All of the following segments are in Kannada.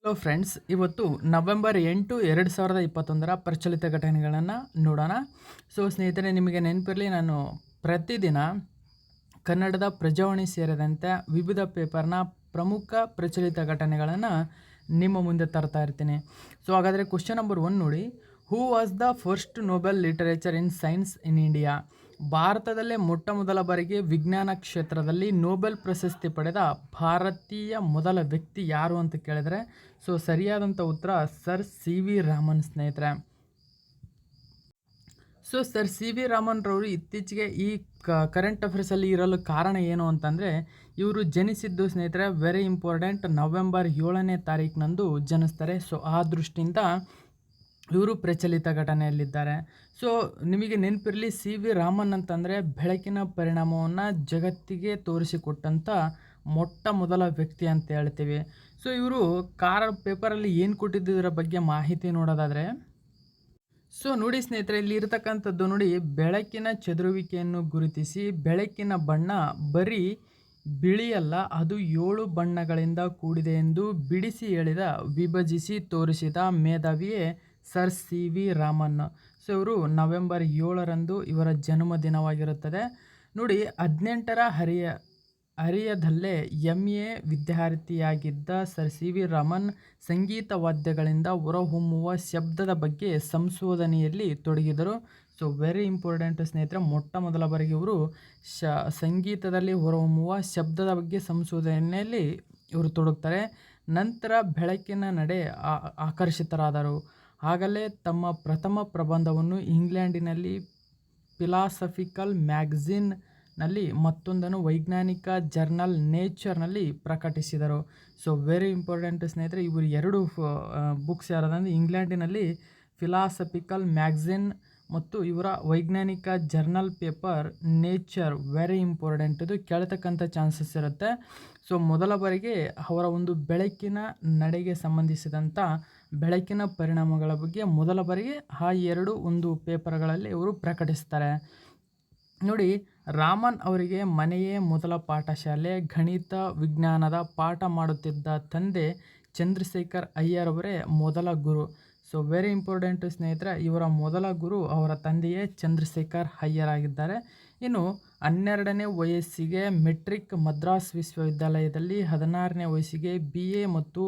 ಹಲೋ ಫ್ರೆಂಡ್ಸ್, ಇವತ್ತು ನವೆಂಬರ್ 8, 2021 ಪ್ರಚಲಿತ ಘಟನೆಗಳನ್ನು ನೋಡೋಣ. ಸ್ನೇಹಿತರೆ, ನಿಮಗೆ ನೆನಪಿರಲಿ, ನಾನು ಪ್ರತಿದಿನ ಕನ್ನಡದ ಪ್ರಜಾವಾಣಿ ಸೇರಿದಂತೆ ವಿವಿಧ ಪೇಪರ್ನ ಪ್ರಮುಖ ಪ್ರಚಲಿತ ಘಟನೆಗಳನ್ನು ನಿಮ್ಮ ಮುಂದೆ ತರ್ತಾ ಇರ್ತೀನಿ. ಹಾಗಾದರೆ ಕ್ವಶನ್ ನಂಬರ್ 1 ನೋಡಿ. Who was the first Nobel literature in science in India? ಭಾರತದಲ್ಲೇ ಮೊಟ್ಟ ಮೊದಲ ಬಾರಿಗೆ ವಿಜ್ಞಾನ ಕ್ಷೇತ್ರದಲ್ಲಿ ನೊಬೆಲ್ ಪ್ರಶಸ್ತಿ ಪಡೆದ ಭಾರತೀಯ ಮೊದಲ ವ್ಯಕ್ತಿ ಯಾರು ಅಂತ ಕೇಳಿದರೆ, ಸರಿಯಾದಂಥ ಉತ್ತರ ಸರ್ ಸಿ ವಿ ರಾಮನ್ ಸ್ನೇಹಿತರೆ. ಸರ್ ಸಿ ವಿ ರಾಮನ್ ರವರು ಇತ್ತೀಚೆಗೆ ಈ ಕರೆಂಟ್ ಅಫೇರ್ಸಲ್ಲಿ ಇರಲು ಕಾರಣ ಏನು ಅಂತಂದರೆ, ಇವರು ಜನಿಸಿದ್ದು ಸ್ನೇಹಿತರೆ ವೆರಿ ಇಂಪಾರ್ಟೆಂಟ್, ನವೆಂಬರ್ 7ನೇ ತಾರೀಕಿನಂದು ಜನಿಸ್ತಾರೆ. ಆ ದೃಷ್ಟಿಯಿಂದ ಇವರು ಪ್ರಚಲಿತ ಘಟನೆಯಲ್ಲಿದ್ದಾರೆ. ನಿಮಗೆ ನೆನಪಿರಲಿ, ಸಿ ವಿ ರಾಮನ್ ಅಂತಂದರೆ ಬೆಳಕಿನ ಪರಿಣಾಮವನ್ನು ಜಗತ್ತಿಗೆ ತೋರಿಸಿಕೊಟ್ಟಂಥ ಮೊಟ್ಟ ಮೊದಲ ವ್ಯಕ್ತಿ ಅಂತ ಹೇಳ್ತೀವಿ. ಇವರು ಪೇಪರಲ್ಲಿ ಏನು ಕೊಟ್ಟಿದ್ದರ ಬಗ್ಗೆ ಮಾಹಿತಿ ನೋಡೋದಾದರೆ, ನೋಡಿ ಸ್ನೇಹಿತರೆ, ಇಲ್ಲಿ ಇರತಕ್ಕಂಥದ್ದು ನೋಡಿ, ಬೆಳಕಿನ ಚದುರುವಿಕೆಯನ್ನು ಗುರುತಿಸಿ ಬೆಳಕಿನ ಬಣ್ಣ ಬರೀ ಬಿಳಿಯಲ್ಲ, ಅದು 7 ಬಣ್ಣಗಳಿಂದ ಕೂಡಿದೆ ಎಂದು ಬಿಡಿಸಿ ಹೇಳಿದ, ವಿಭಜಿಸಿ ತೋರಿಸಿದ ಮೇಧಾವಿಯೇ ಸರ್ ಸಿ ವಿ ರಾಮನ್. ಇವರು ನವೆಂಬರ್ 7ರಂದು ಇವರ ಜನ್ಮದಿನವಾಗಿರುತ್ತದೆ. ನೋಡಿ, 18ರ ಹರಿಯದಲ್ಲೇ MA ವಿದ್ಯಾರ್ಥಿಯಾಗಿದ್ದ ಸರ್ ಸಿ ವಿ ರಾಮನ್ ಸಂಗೀತ ವಾದ್ಯಗಳಿಂದ ಹೊರಹೊಮ್ಮುವ ಶಬ್ದದ ಬಗ್ಗೆ ಸಂಶೋಧನೆಯಲ್ಲಿ ತೊಡಗಿದರು. ವೆರಿ ಇಂಪಾರ್ಟೆಂಟ್ ಸ್ನೇಹಿತರೆ, ಮೊಟ್ಟ ಮೊದಲ ಬಾರಿಗೆ ಇವರು ಸಂಗೀತದಲ್ಲಿ ಹೊರಹೊಮ್ಮುವ ಶಬ್ದದ ಬಗ್ಗೆ ಸಂಶೋಧನೆಯಲ್ಲಿ ಇವರು ತೊಡಗ್ತಾರೆ. ನಂತರ ಬೆಳಕಿನ ನಡೆ ಆಕರ್ಷಿತರಾದರು. ಆಗಲೇ ತಮ್ಮ ಪ್ರಥಮ ಪ್ರಬಂಧವನ್ನು ಇಂಗ್ಲೆಂಡಿನಲ್ಲಿ ಫಿಲಾಸಫಿಕಲ್ ಮ್ಯಾಗಝಿನ್ನಲ್ಲಿ, ಮತ್ತೊಂದನ್ನು ವೈಜ್ಞಾನಿಕ ಜರ್ನಲ್ ನೇಚರ್ನಲ್ಲಿ ಪ್ರಕಟಿಸಿದರು. ವೆರಿ ಇಂಪಾರ್ಟೆಂಟ್ ಸ್ನೇಹಿತರೆ, ಇವರು 2 ಬುಕ್ಸ್ ಯಾರಂದರೆ ಇಂಗ್ಲೆಂಡಿನಲ್ಲಿ ಫಿಲಾಸಫಿಕಲ್ ಮ್ಯಾಗಝಿನ್ ಮತ್ತು ಇವರ ವೈಜ್ಞಾನಿಕ journal paper nature. Very important, ಇದು ಕೇಳ್ತಕ್ಕಂಥ ಚಾನ್ಸಸ್ ಇರುತ್ತೆ. ಮೊದಲ ಬಾರಿಗೆ ಅವರ ಒಂದು ಬೆಳಕಿನ ನಡೆಗೆ ಸಂಬಂಧಿಸಿದಂಥ ಬೆಳಕಿನ ಪರಿಣಾಮಗಳ ಬಗ್ಗೆ ಮೊದಲ ಬಾರಿಗೆ ಆ 2 ಒಂದು ಪೇಪರ್ಗಳಲ್ಲಿ ಇವರು ಪ್ರಕಟಿಸ್ತಾರೆ. ನೋಡಿ, ರಾಮನ್ ಅವರಿಗೆ ಮನೆಯೇ ಮೊದಲ ಪಾಠಶಾಲೆ. ಗಣಿತ ವಿಜ್ಞಾನದ ಪಾಠ ಮಾಡುತ್ತಿದ್ದ ತಂದೆ ಚಂದ್ರಶೇಖರ್ ಅಯ್ಯರ್ ಅವರೇ ಮೊದಲ ಗುರು. ವೆರಿ ಇಂಪಾರ್ಟೆಂಟ್ ಸ್ನೇಹಿತರೆ, ಇವರ ಮೊದಲ ಗುರು ಅವರ ತಂದೆಯೇ ಚಂದ್ರಶೇಖರ್ ಅಯ್ಯರ್ ಆಗಿದ್ದಾರೆ. ಇನ್ನು 12ನೇ ವಯಸ್ಸಿಗೆ ಮೆಟ್ರಿಕ್ ಮದ್ರಾಸ್ ವಿಶ್ವವಿದ್ಯಾಲಯದಲ್ಲಿ, 16ನೇ ವಯಸ್ಸಿಗೆ BA ಮತ್ತು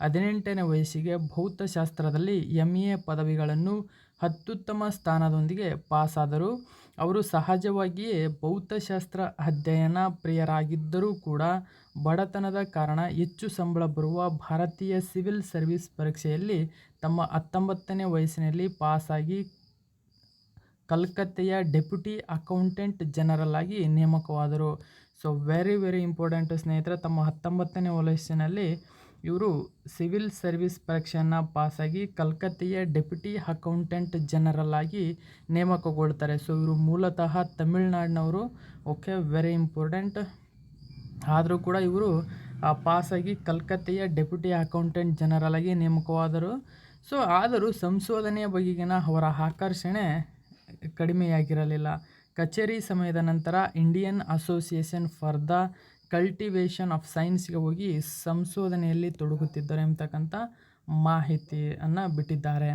18ನೇ ವಯಸ್ಸಿಗೆ ಭೌತಶಾಸ್ತ್ರದಲ್ಲಿ MA ಪದವಿಗಳನ್ನು ಅತ್ಯುತ್ತಮ ಸ್ಥಾನದೊಂದಿಗೆ ಪಾಸಾದರು. ಅವರು ಸಹಜವಾಗಿಯೇ ಭೌತಶಾಸ್ತ್ರ ಅಧ್ಯಯನ ಪ್ರಿಯರಾಗಿದ್ದರೂ ಕೂಡ ಬಡತನದ ಕಾರಣ ಹೆಚ್ಚು ಸಂಬಳ ಬರುವ ಭಾರತೀಯ ಸಿವಿಲ್ ಸರ್ವಿಸ್ ಪರೀಕ್ಷೆಯಲ್ಲಿ ತಮ್ಮ 19ನೇ ವಯಸ್ಸಿನಲ್ಲಿ ಪಾಸಾಗಿ ಕಲ್ಕತ್ತೆಯ ಡೆಪ್ಯೂಟಿ ಅಕೌಂಟೆಂಟ್ ಜನರಲ್ ಆಗಿ ನೇಮಕವಾದರು. ವೆರಿ ವೆರಿ ಇಂಪಾರ್ಟೆಂಟ್ ಸ್ನೇಹಿತರೆ, ತಮ್ಮ 19ನೇ ವಯಸ್ಸಿನಲ್ಲಿ ಇವರು ಸಿವಿಲ್ ಸರ್ವಿಸ್ ಪರೀಕ್ಷೆಯನ್ನು ಪಾಸಾಗಿ ಕಲ್ಕತ್ತೆಯ ಡೆಪ್ಯೂಟಿ ಅಕೌಂಟೆಂಟ್ ಜನರಲ್ ಆಗಿ ನೇಮಕಗೊಳ್ತಾರೆ. ಇವರು ಮೂಲತಃ ತಮಿಳುನಾಡಿನವರು. Okay, very important. ಆದರೂ ಕೂಡ ಇವರು ಪಾಸಾಗಿ ಕಲ್ಕತ್ತೆಯ ಡೆಪ್ಯೂಟಿ ಅಕೌಂಟೆಂಟ್ ಜನರಲ್ ಆಗಿ ನೇಮಕವಾದರು. ಆದರೂ ಸಂಶೋಧನೆಯ ಬಗೆಗಿನ ಅವರ ಆಕರ್ಷಣೆ ಕಡಿಮೆಯಾಗಿರಲಿಲ್ಲ. ಕಚೇರಿ ಸಮಯದ ನಂತರ Indian association for the cultivation of ಸೈನ್ಸ್ಗೆ ಹೋಗಿ ಸಂಶೋಧನೆಯಲ್ಲಿ ತೊಡಗುತ್ತಿದ್ದರು ಎಂಬತಕ್ಕಂಥ ಮಾಹಿತಿಯನ್ನು ಬಿಟ್ಟಿದ್ದಾರೆ.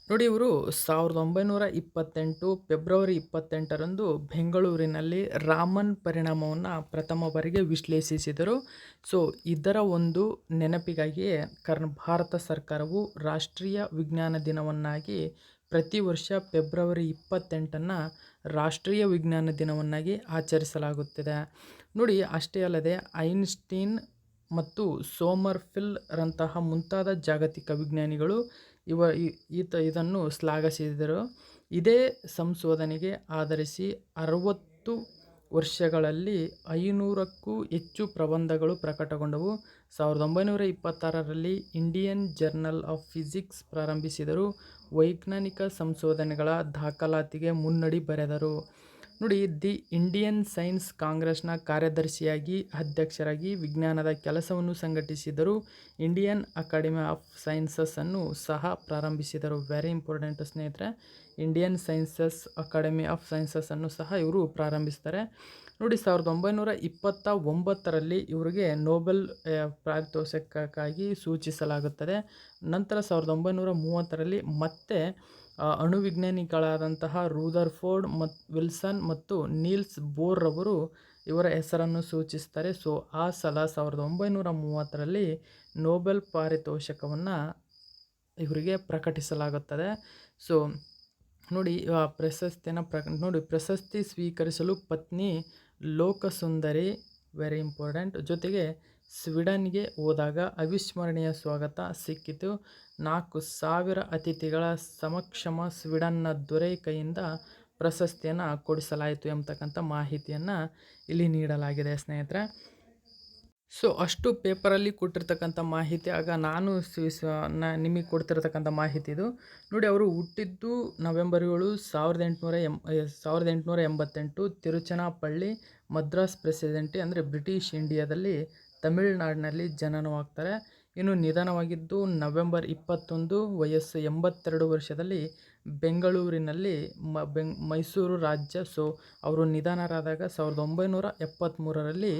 ನೋಡಿ, ಇವರು 1928 ಫೆಬ್ರವರಿ 28ರಂದು ಬೆಂಗಳೂರಿನಲ್ಲಿ ರಾಮನ್ ಪರಿಣಾಮವನ್ನು ಪ್ರಥಮ ಬಾರಿಗೆ ವಿಶ್ಲೇಷಿಸಿದರು. ಇದರ ಒಂದು ನೆನಪಿಗಾಗಿಯೇ ಭಾರತ ಸರ್ಕಾರವು ರಾಷ್ಟ್ರೀಯ ವಿಜ್ಞಾನ ದಿನವನ್ನಾಗಿ ಪ್ರತಿ ವರ್ಷ ಫೆಬ್ರವರಿ 28ನ್ನು ರಾಷ್ಟ್ರೀಯ ವಿಜ್ಞಾನ ದಿನವನ್ನಾಗಿ ಆಚರಿಸಲಾಗುತ್ತಿದೆ. ನೋಡಿ, ಅಷ್ಟೇ ಅಲ್ಲದೆ ಐನ್ಸ್ಟೀನ್ ಮತ್ತು ಸೋಮರ್ಫೆಲ್ ರಂತಹ ಮುಂತಾದ ಜಾಗತಿಕ ವಿಜ್ಞಾನಿಗಳು ಇದನ್ನು ಶ್ಲಾಘಿಸಿದರು. ಇದೇ ಸಂಶೋಧನೆಗೆ ಆಧರಿಸಿ 60 ವರ್ಷಗಳಲ್ಲಿ 500ಕ್ಕೂ ಹೆಚ್ಚು ಪ್ರಬಂಧಗಳು ಪ್ರಕಟಗೊಂಡವು. 1926ರಲ್ಲಿ ಇಂಡಿಯನ್ ಜರ್ನಲ್ ಆಫ್ ಫಿಸಿಕ್ಸ್ ಪ್ರಾರಂಭಿಸಿದರು. ವೈಜ್ಞಾನಿಕ ಸಂಶೋಧನೆಗಳ ದಾಖಲಾತಿಗೆ ಮುನ್ನುಡಿ ಬರೆದರು. ನೋಡಿ, ದಿ ಇಂಡಿಯನ್ ಸೈನ್ಸ್ ಕಾಂಗ್ರೆಸ್ನ ಕಾರ್ಯದರ್ಶಿಯಾಗಿ ಅಧ್ಯಕ್ಷರಾಗಿ ವಿಜ್ಞಾನದ ಕೆಲಸವನ್ನು ಸಂಘಟಿಸಿದರು. ಇಂಡಿಯನ್ ಅಕಾಡೆಮಿ ಆಫ್ ಸೈನ್ಸಸ್ಸನ್ನು ಸಹ ಪ್ರಾರಂಭಿಸಿದರು. ವೆರಿ ಇಂಪಾರ್ಟೆಂಟ್ ಸ್ನೇಹಿತರೆ, ಇಂಡಿಯನ್ ಸೈನ್ಸಸ್ ಅಕಾಡೆಮಿ ಆಫ್ ಸೈನ್ಸಸ್ಸನ್ನು ಸಹ ಇವರು ಪ್ರಾರಂಭಿಸ್ತಾರೆ. ನೋಡಿ, 1929ರಲ್ಲಿ ಇವರಿಗೆ ನೋಬೆಲ್ ಪಾರಿತೋಷಿಕಕ್ಕಾಗಿ ಸೂಚಿಸಲಾಗುತ್ತದೆ. ನಂತರ 1930ರಲ್ಲಿ ಮತ್ತೆ ಅಣುವಿಜ್ಞಾನಿಗಳಾದಂತಹ ರೂದರ್ಫೋರ್ಡ್ ವಿಲ್ಸನ್ ಮತ್ತು ನೀಲ್ಸ್ ಬೋರ್ ರವರು ಇವರ ಹೆಸರನ್ನು ಸೂಚಿಸ್ತಾರೆ. ಸೊ ಆ ಸಲ 1930ರಲ್ಲಿ ನೋಬೆಲ್ ಪಾರಿತೋಷಕವನ್ನು ಇವರಿಗೆ ಪ್ರಕಟಿಸಲಾಗುತ್ತದೆ. ಸೊ ನೋಡಿ, ಪ್ರಶಸ್ತಿ ಸ್ವೀಕರಿಸಲು ಪತ್ನಿ ಲೋಕಸುಂದರಿ, ವೆರಿ ಇಂಪಾರ್ಟೆಂಟ್, ಜೊತೆಗೆ ಸ್ವೀಡನ್ಗೆ ಹೋದಾಗ ಅವಿಸ್ಮರಣೀಯ ಸ್ವಾಗತ ಸಿಕ್ಕಿತು. 4,000 ಅತಿಥಿಗಳ ಸಮಕ್ಷಮ ಸ್ವೀಡನ್ನ ದೊರೆ ಕೈಯಿಂದ ಪ್ರಶಸ್ತಿಯನ್ನು ಕೊಡಿಸಲಾಯಿತು ಎಂಬತಕ್ಕಂಥ ಮಾಹಿತಿಯನ್ನು ಇಲ್ಲಿ ನೀಡಲಾಗಿದೆ ಸ್ನೇಹಿತರೆ. ಸೊ ಅಷ್ಟು ಪೇಪರಲ್ಲಿ ಕೊಟ್ಟಿರ್ತಕ್ಕಂಥ ಮಾಹಿತಿ. ಆಗ ನಾನು ನಿಮಗೆ ಕೊಡ್ತಿರ್ತಕ್ಕಂಥ ಮಾಹಿತಿ ಇದು. ನೋಡಿ, ಅವರು ಹುಟ್ಟಿದ್ದು ನವೆಂಬರ್ 7, 1888, ತಿರುಚನಾಪಳ್ಳಿ, ಮದ್ರಾಸ್ ಪ್ರೆಸಿಡೆಂಟಿ ಅಂದರೆ ಬ್ರಿಟಿಷ್ ಇಂಡಿಯಾದಲ್ಲಿ ತಮಿಳುನಾಡಿನಲ್ಲಿ ಜನನವಾಗ್ತಾರೆ. ಇನ್ನು ನಿಧನವಾಗಿದ್ದು ನವೆಂಬರ್ 21, ವಯಸ್ಸು 82 ವರ್ಷದಲ್ಲಿ ಬೆಂಗಳೂರಿನಲ್ಲಿ ಮೈಸೂರು ರಾಜ್ಯ. ಸೊ ಅವರು ನಿಧನರಾದಾಗ 1973ರಲ್ಲಿ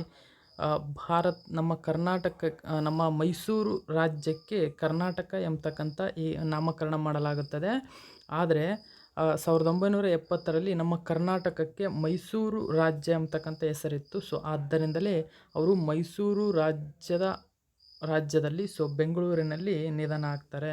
ನಮ್ಮ ಕರ್ನಾಟಕ, ನಮ್ಮ ಮೈಸೂರು ರಾಜ್ಯಕ್ಕೆ ಕರ್ನಾಟಕ ಎಂಬತಕ್ಕಂಥ ಈ ನಾಮಕರಣ ಮಾಡಲಾಗುತ್ತದೆ. ಆದರೆ 1970ರಲ್ಲಿ ನಮ್ಮ ಕರ್ನಾಟಕಕ್ಕೆ ಮೈಸೂರು ರಾಜ್ಯ ಎಂಬತಕ್ಕಂಥ ಹೆಸರಿತ್ತು. ಸೊ ಆದ್ದರಿಂದಲೇ ಅವರು ಮೈಸೂರು ರಾಜ್ಯದಲ್ಲಿ ಬೆಂಗಳೂರಿನಲ್ಲಿ ನಿಧನ ಆಗ್ತಾರೆ.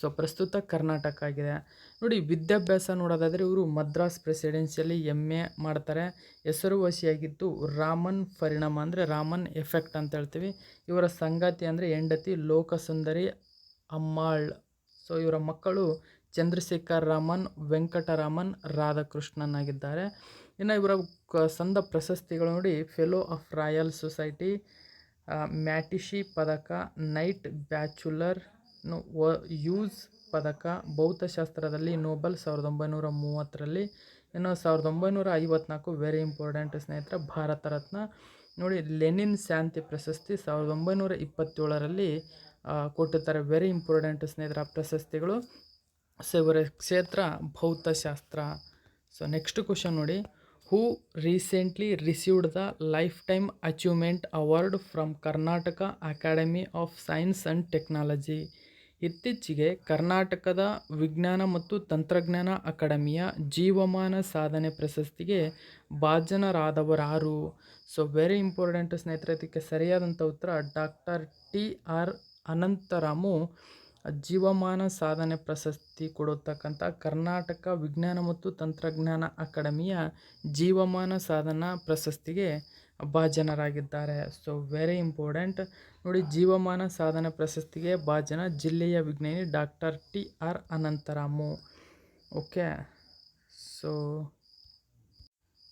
ಸೊ ಪ್ರಸ್ತುತ ಕರ್ನಾಟಕ ಆಗಿದೆ. ನೋಡಿ, ವಿದ್ಯಾಭ್ಯಾಸ ನೋಡೋದಾದರೆ ಇವರು ಮದ್ರಾಸ್ ಪ್ರೆಸಿಡೆನ್ಸಿಯಲ್ಲಿ MA ಮಾಡ್ತಾರೆ. ಹೆಸರುವಾಸಿಯಾಗಿದ್ದು ರಾಮನ್ ಪರಿಣಾಮ ಅಂದರೆ ರಾಮನ್ ಎಫೆಕ್ಟ್ ಅಂತ ಹೇಳ್ತೀವಿ. ಇವರ ಸಂಗಾತಿ ಅಂದರೆ ಹೆಂಡತಿ ಲೋಕಸುಂದರಿ ಅಮ್ಮಾಳ್. ಸೊ ಇವರ ಮಕ್ಕಳು ಚಂದ್ರಶೇಖರ್ ರಾಮನ್, ವೆಂಕಟರಾಮನ್, ರಾಧಾಕೃಷ್ಣನ್ ಆಗಿದ್ದಾರೆ. ಇನ್ನು ಇವರ ಸಂದ ಪ್ರಶಸ್ತಿಗಳು ನೋಡಿ, ಫೆಲೋ ಆಫ್ ರಾಯಲ್ ಸೊಸೈಟಿ, ಮ್ಯಾಟಿಶಿ ಪದಕ, ನೈಟ್ ಬ್ಯಾಚುಲರ್, ಯೂಸ್ ಪದಕ, ಭೌತಶಾಸ್ತ್ರದಲ್ಲಿ ನೋಬೆಲ್ 1930ರಲ್ಲಿ. ಇನ್ನು 1954 ವೆರಿ ಇಂಪಾರ್ಟೆಂಟ್ ಸ್ನೇಹಿತರೆ, ಭಾರತ ರತ್ನ. ನೋಡಿ, ಲೆನಿನ್ ಶಾಂತಿ ಪ್ರಶಸ್ತಿ 1927ರಲ್ಲಿ ಕೊಟ್ಟಿರ್ತಾರೆ. ವೆರಿ ಇಂಪಾರ್ಟೆಂಟ್ ಸ್ನೇಹಿತರ ಪ್ರಶಸ್ತಿಗಳು. ಸೊ ಇವರ ಕ್ಷೇತ್ರ ಭೌತಶಾಸ್ತ್ರ. ಸೊ ನೆಕ್ಸ್ಟ್ ಕ್ವಶನ್ ನೋಡಿ, who recently received the lifetime achievement award from Karnataka academy of science and technology. ಇತ್ತೀಚೆಗೆ ಕರ್ನಾಟಕದ ವಿಜ್ಞಾನ ಮತ್ತು ತಂತ್ರಜ್ಞಾನ ಅಕಾಡೆಮಿಯ ಜೀವಮಾನ ಸಾಧನೆ ಪ್ರಶಸ್ತಿಗೆ ಭಾಜನರಾದವರಾರು? ಸೊ ವೆರಿ ಇಂಪಾರ್ಟೆಂಟ್ ಸ್ನೇಹಿತರೆ, ಇದಕ್ಕೆ ಸರಿಯಾದಂಥ ಉತ್ತರ ಡಾಕ್ಟರ್ TR ಅನಂತರಾಮು. ಜೀವಮಾನ ಸಾಧನೆ ಪ್ರಶಸ್ತಿ ಕೊಡತಕ್ಕಂಥ ಕರ್ನಾಟಕ ವಿಜ್ಞಾನ ಮತ್ತು ತಂತ್ರಜ್ಞಾನ ಅಕಾಡೆಮಿಯ ಜೀವಮಾನ ಸಾಧನಾ ಪ್ರಶಸ್ತಿಗೆ ಭಾಜನರಾಗಿದ್ದಾರೆ. ಸೊ ವೆರಿ ಇಂಪಾರ್ಟೆಂಟ್ ನೋಡಿ, ಜೀವಮಾನ ಸಾಧನೆ ಪ್ರಶಸ್ತಿಗೆ ಭಾಜನ ಜಿಲ್ಲೆಯ ವಿಜ್ಞಾನಿ doctor TR Anantharamu. Okay,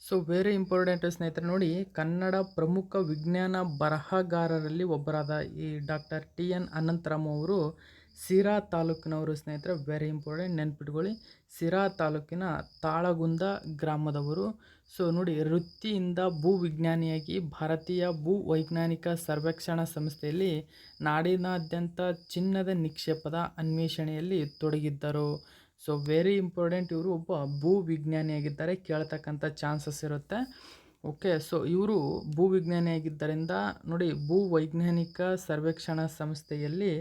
so very important ಸ್ನೇಹಿತರೆ ನೋಡಿ, ಕನ್ನಡ ಪ್ರಮುಖ ವಿಜ್ಞಾನ ಬರಹಗಾರರಲ್ಲಿ ಒಬ್ಬರಾದ ಈ ಡಾಕ್ಟರ್ TN ಅನಂತರಾಮು ಅವರು ಸಿರಾ ತಾಲೂಕಿನವರು ಸ್ನೇಹಿತರೆ. ವೆರಿ ಇಂಪಾರ್ಟೆಂಟ್, ನೆನ್ಪಿಟ್ಕೊಳ್ಳಿ. ಸಿರಾ ತಾಲೂಕಿನ ತಾಳಗುಂದ ಗ್ರಾಮದವರು. ಸೊ ನೋಡಿ, ವೃತ್ತಿಯಿಂದ ಭೂವಿಜ್ಞಾನಿಯಾಗಿ ಭಾರತೀಯ ಭೂವೈಜ್ಞಾನಿಕ ಸರ್ವೇಕ್ಷಣಾ ಸಂಸ್ಥೆಯಲ್ಲಿ ನಾಡಿನಾದ್ಯಂತ ಚಿನ್ನದ ನಿಕ್ಷೇಪದ ಅನ್ವೇಷಣೆಯಲ್ಲಿ ತೊಡಗಿದ್ದರು. ಸೊ ವೆರಿ ಇಂಪಾರ್ಟೆಂಟ್, ಇವರು ಒಬ್ಬ ಭೂವಿಜ್ಞಾನಿಯಾಗಿದ್ದಾರೆ, ಕೇಳ್ತಕ್ಕಂಥ ಚಾನ್ಸಸ್ ಇರುತ್ತೆ. ಓಕೆ, ಸೊ ಇವರು ಭೂವಿಜ್ಞಾನಿಯಾಗಿದ್ದರಿಂದ ನೋಡಿ, ಭೂವೈಜ್ಞಾನಿಕ ಸರ್ವೇಕ್ಷಣಾ ಸಂಸ್ಥೆಯಲ್ಲಿ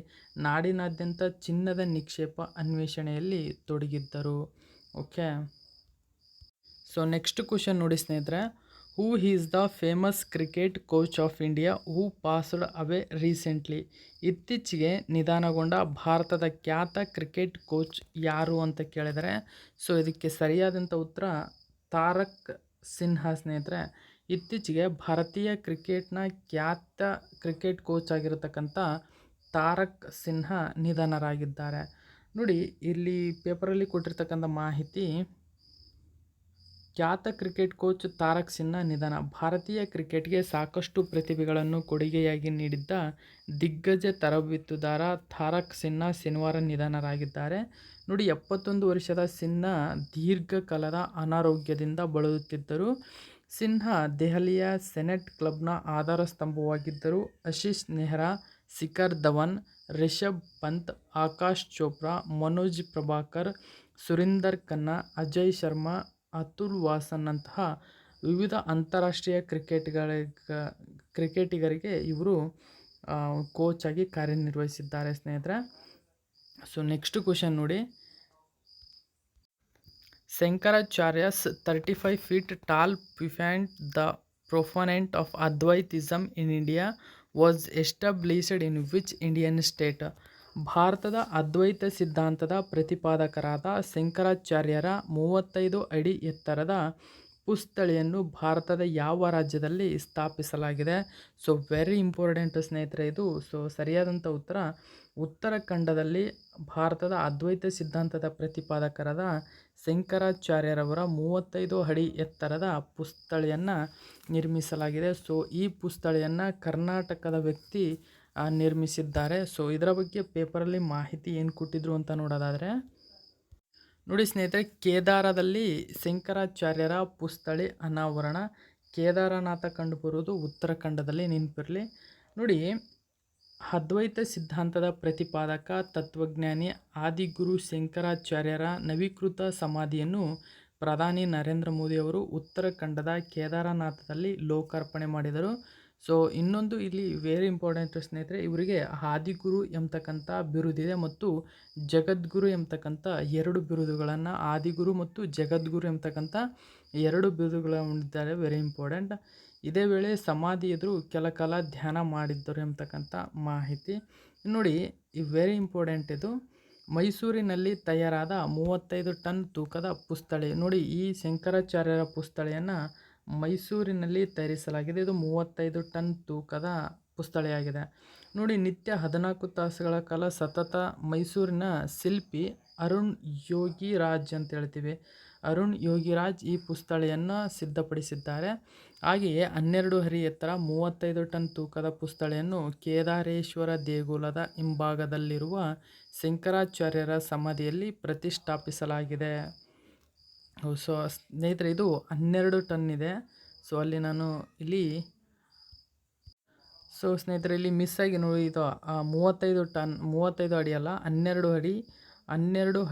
ನಾಡಿನಾದ್ಯಂತ ಚಿನ್ನದ ನಿಕ್ಷೇಪ ಅನ್ವೇಷಣೆಯಲ್ಲಿ ತೊಡಗಿದ್ದರು. ಓಕೆ, ಸೊ ನೆಕ್ಸ್ಟ್ ಕ್ವಶನ್ ನೋಡಿ ಸ್ನೇಹಿತರೆ, who is the famous cricket coach of India who passed away recently? ಇತ್ತೀಚೆಗೆ ನಿಧನಗೊಂಡ ಭಾರತದ ಖ್ಯಾತ ಕ್ರಿಕೆಟ್ ಕೋಚ್ ಯಾರು ಅಂತ ಕೇಳಿದರೆ, ಸೊ ಇದಕ್ಕೆ ಸರಿಯಾದಂಥ ಉತ್ತರ ತಾರಕ್ ಸಿನ್ಹಾ ಸ್ನೇಹಿತರೆ. ಇತ್ತೀಚೆಗೆ ಭಾರತೀಯ ಕ್ರಿಕೆಟ್ನ ಖ್ಯಾತ ಕ್ರಿಕೆಟ್ ಕೋಚ್ ಆಗಿರತಕ್ಕಂಥ ತಾರಕ್ ಸಿನ್ಹಾ ನಿಧನರಾಗಿದ್ದಾರೆ. ನೋಡಿ, ಇಲ್ಲಿ ಪೇಪರಲ್ಲಿ ಕೊಟ್ಟಿರ್ತಕ್ಕಂಥ ಮಾಹಿತಿ, ಖ್ಯಾತ ಕ್ರಿಕೆಟ್ ಕೋಚ್ ತಾರಕ್ ಸಿನ್ಹಾ ನಿಧನ. ಭಾರತೀಯ ಕ್ರಿಕೆಟ್ಗೆ ಸಾಕಷ್ಟು ಪ್ರತಿಭೆಗಳನ್ನು ಕೊಡುಗೆಯಾಗಿ ನೀಡಿದ್ದ ದಿಗ್ಗಜ ತರಬೇತುದಾರ ತಾರಕ್ ಸಿನ್ಹಾ ಶನಿವಾರ ನಿಧನರಾಗಿದ್ದಾರೆ. ನೋಡಿ 71 ವರ್ಷದ ಸಿನ್ಹಾ ದೀರ್ಘಕಾಲದ ಅನಾರೋಗ್ಯದಿಂದ ಬಳಲುತ್ತಿದ್ದರು. ಸಿನ್ಹಾ ದೆಹಲಿಯ ಸೆನೆಟ್ ಕ್ಲಬ್ನ ಆಧಾರ ಸ್ತಂಭವಾಗಿದ್ದರು. ಆಶೀಶ್ ನೆಹ್ರಾ, ಶಿಖರ್ ಧವನ್, ರಿಷಬ್ ಪಂತ್, ಆಕಾಶ್ ಚೋಪ್ರಾ, ಮನೋಜ್ ಪ್ರಭಾಕರ್, ಸುರಿಂದರ್ ಖನ್ನಾ, ಅಜಯ್ ಶರ್ಮಾ, ಅತುಲ್ ವಾಸನ್ನಂತಹ ವಿವಿಧ ಅಂತಾರಾಷ್ಟ್ರೀಯ ಕ್ರಿಕೆಟಿಗರಿಗೆ ಇವರು ಕೋಚ್ ಆಗಿ ಕಾರ್ಯನಿರ್ವಹಿಸಿದ್ದಾರೆ ಸ್ನೇಹಿತರೆ. ಸೊ ನೆಕ್ಸ್ಟ್ ಕ್ವಶನ್ ನೋಡಿ, Shankaracharya's 35 feet tall the proponent of Advaitism in India was established in which Indian state? ಭಾರತದ ಅದ್ವೈತ ಸಿದ್ಧಾಂತದ ಪ್ರತಿಪಾದಕರಾದ ಶಂಕರಾಚಾರ್ಯರ 35 ಅಡಿ ಎತ್ತರದ ಪುಸ್ತಳಿಯನ್ನು ಭಾರತದ ಯಾವ ರಾಜ್ಯದಲ್ಲಿ ಸ್ಥಾಪಿಸಲಾಗಿದೆ? ಸೊ ವೆರಿ ಇಂಪಾರ್ಟೆಂಟ್ ಸ್ನೇಹಿತರೆ ಇದು. ಸೊ ಸರಿಯಾದಂಥ ಉತ್ತರ ಉತ್ತರಾಖಂಡದಲ್ಲಿ ಭಾರತದ ಅದ್ವೈತ ಸಿದ್ಧಾಂತದ ಪ್ರತಿಪಾದಕರಾದ ಶಂಕರಾಚಾರ್ಯರವರ 35 ಅಡಿ ಎತ್ತರದ ಪುಸ್ತಳಿಯನ್ನು ನಿರ್ಮಿಸಲಾಗಿದೆ. ಸೊ ಈ ಪುಸ್ತಳಿಯನ್ನು ಕರ್ನಾಟಕದ ವ್ಯಕ್ತಿ ನಿರ್ಮಿಸಿದ್ದಾರೆ. ಸೊ ಇದರ ಬಗ್ಗೆ ಪೇಪರಲ್ಲಿ ಮಾಹಿತಿ ಏನು ಕೊಟ್ಟಿದ್ರು ಅಂತ ನೋಡೋದಾದರೆ ನೋಡಿ ಸ್ನೇಹಿತರೆ, ಕೇದಾರದಲ್ಲಿ ಶಂಕರಾಚಾರ್ಯರ ಪುಸ್ತಳಿ ಅನಾವರಣ. ಕೇದಾರನಾಥ ಕಂಡುಬರುವುದು ಉತ್ತರಾಖಂಡದಲ್ಲಿ, ನೆನಪಿರಲಿ. ನೋಡಿ, ಅದ್ವೈತ ಸಿದ್ಧಾಂತದ ಪ್ರತಿಪಾದಕ ತತ್ವಜ್ಞಾನಿ ಆದಿಗುರು ಶಂಕರಾಚಾರ್ಯರ ನವೀಕೃತ ಸಮಾಧಿಯನ್ನು ಪ್ರಧಾನಿ ನರೇಂದ್ರ ಮೋದಿಯವರು ಉತ್ತರಾಖಂಡದ ಕೇದಾರನಾಥದಲ್ಲಿ ಲೋಕಾರ್ಪಣೆ ಮಾಡಿದರು. ಸೊ ಇನ್ನೊಂದು ಇಲ್ಲಿ ವೆರಿ ಇಂಪಾರ್ಟೆಂಟ್ ಸ್ನೇಹಿತರೆ, ಇವರಿಗೆ ಆದಿಗುರು ಎಂಬತಕ್ಕಂಥ ಬಿರುದಿದೆ ಮತ್ತು ಜಗದ್ಗುರು ಎಂಬತಕ್ಕಂಥ 2 ಬಿರುದುಗಳನ್ನು, ಆದಿಗುರು ಮತ್ತು ಜಗದ್ಗುರು ಎಂಬತಕ್ಕಂಥ 2 ಬಿರುದುಗಳನ್ನು ಹೊಂದಿದ್ದಾರೆ. Very important. ಇದೇ ವೇಳೆ ಸಮಾಧಿ ಎದುರು ಕೆಲ ಕಾಲ ಧ್ಯಾನ ಮಾಡಿದ್ದರು ಎಂಬತಕ್ಕಂಥ ಮಾಹಿತಿ ನೋಡಿ. ಈ ವೆರಿ ಇಂಪಾರ್ಟೆಂಟ್ ಇದು. ಮೈಸೂರಿನಲ್ಲಿ ತಯಾರಾದ 35 ಟನ್ ತೂಕದ ಪುಸ್ತಳಿ. ನೋಡಿ, ಈ ಶಂಕರಾಚಾರ್ಯರ ಪುಸ್ತಳಿಯನ್ನು ಮೈಸೂರಿನಲ್ಲಿ ತಯಾರಿಸಲಾಗಿದೆ. ಇದು 35 ಟನ್ ತೂಕದ ಪುಸ್ತಳಿಯಾಗಿದೆ. ನೋಡಿ, ನಿತ್ಯ 14 ತಾಸುಗಳ ಕಾಲ ಸತತ ಮೈಸೂರಿನ ಶಿಲ್ಪಿ ಅರುಣ್ ಯೋಗಿರಾಜ್ ಅಂತ ಹೇಳ್ತೀವಿ. ಅರುಣ್ ಯೋಗಿರಾಜ್ ಈ ಪುಸ್ತಳಿಯನ್ನು ಸಿದ್ಧಪಡಿಸಿದ್ದಾರೆ. ಹಾಗೆಯೇ 12 ಅಡಿ ಎತ್ತರ 35 ಟನ್ ತೂಕದ ಪುಸ್ತಳಿಯನ್ನು ಕೇದಾರೇಶ್ವರ ದೇಗುಲದ ಹಿಂಭಾಗದಲ್ಲಿರುವ ಶಂಕರಾಚಾರ್ಯರ ಸಮಾಧಿಯಲ್ಲಿ ಪ್ರತಿಷ್ಠಾಪಿಸಲಾಗಿದೆ. ಸೊ ಸ್ನೇಹಿತರೆ, ಇದು 12 ಟನ್ ಇದೆ. ಸೊ ಅಲ್ಲಿ ನಾನು ಇಲ್ಲಿ ಸ್ನೇಹಿತರೆ ಇಲ್ಲಿ ಮಿಸ್ ಆಗಿ ನೋಡಿ, ಇದು 35 ಅಡಿ ಅಲ್ಲ, 12